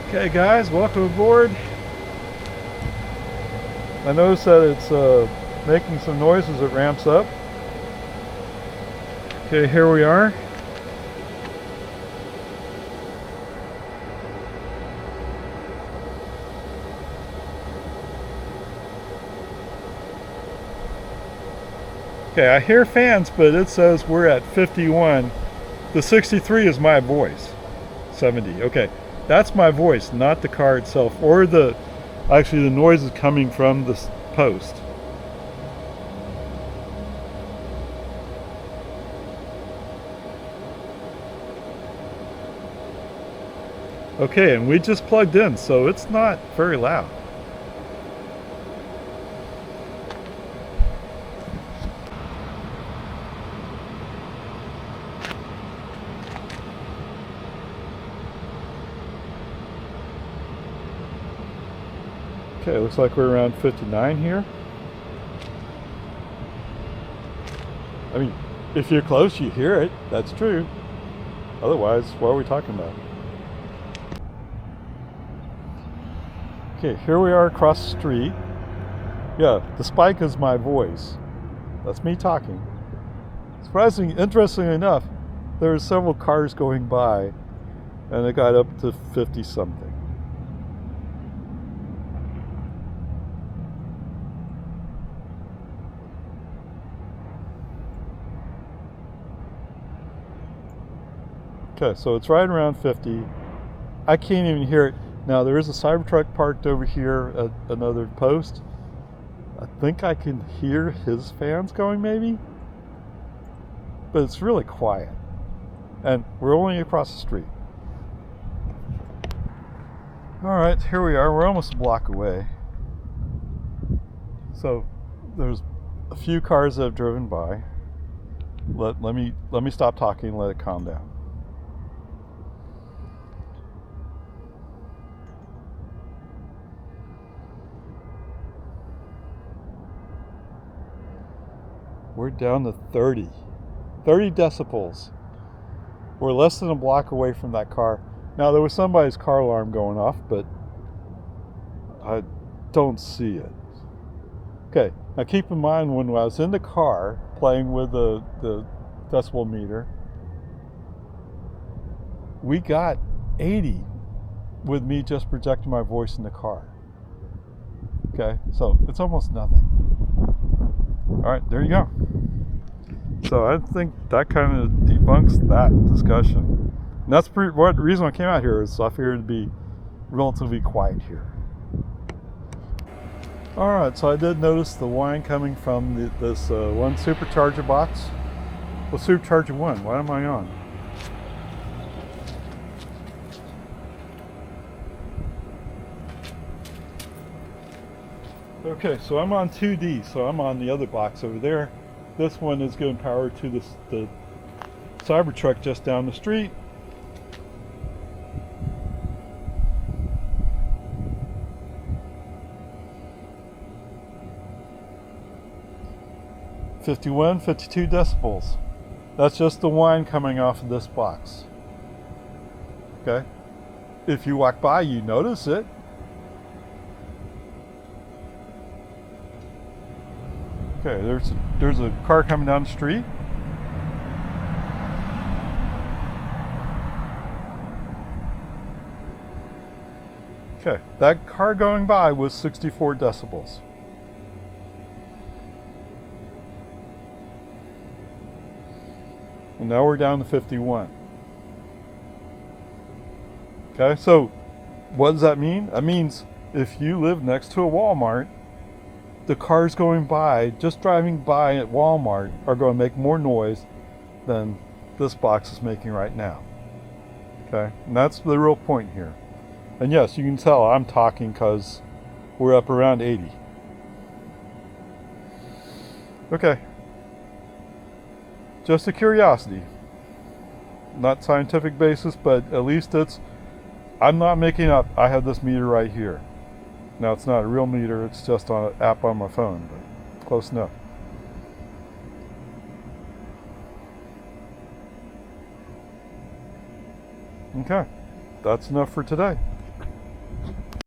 Okay guys, welcome aboard. I noticed that it's making some noise as it ramps up. Okay, here we are. Okay, I hear fans, but it says we're at 51. The 63 is my voice. 70, okay. That's my voice, not the car itself, or actually the noise is coming from this post. Okay, and we just plugged in, so it's not very loud. Okay, looks like we're around 59 here. I mean, if you're close, you hear it. That's true. Otherwise, what are we talking about? Okay, here we are across the street. Yeah, the spike is my voice. That's me talking. Interestingly enough, there were several cars going by, and it got up to 50 something. Okay, so it's right around 50. I can't even hear it. Now there is a Cybertruck parked over here at another post. I think I can hear his fans going maybe, but it's really quiet. And we're only across the street. All right, here we are. We're almost a block away. So there's a few cars that have driven by. Let me stop talking and let it calm down. We're down to 30 decibels. We're less than a block away from that car. Now there was somebody's car alarm going off, but I don't see it. Okay, now keep in mind when I was in the car playing with the decibel meter, we got 80 with me just projecting my voice in the car. Okay, so it's almost nothing. All right, there you go. So I think that kind of debunks that discussion. And that's the reason I came out here is I figured it'd be relatively quiet here. All right, so I did notice the whine coming from this one Supercharger box. Well, Supercharger 1, what am I on? Okay, so I'm on 2D, so I'm on the other box over there. This one is giving power to the Cybertruck just down the street. (51, 52 decibels). That's just the whine coming off of this box. Okay, if you walk by, you notice it. Okay, there's a car coming down the street. Okay, that car going by was 64 decibels. And now we're down to 51. Okay, so what does that mean? That means if you live next to a Walmart, the cars going by, just driving by at Walmart, are going to make more noise than this box is making right now. Okay, and that's the real point here. And yes, you can tell I'm talking because we're up around 80. Okay, just a curiosity. Not scientific basis, but at least I'm not making up. I have this meter right here. Now it's not a real meter, it's just on an app on my phone, but close enough. Okay, that's enough for today.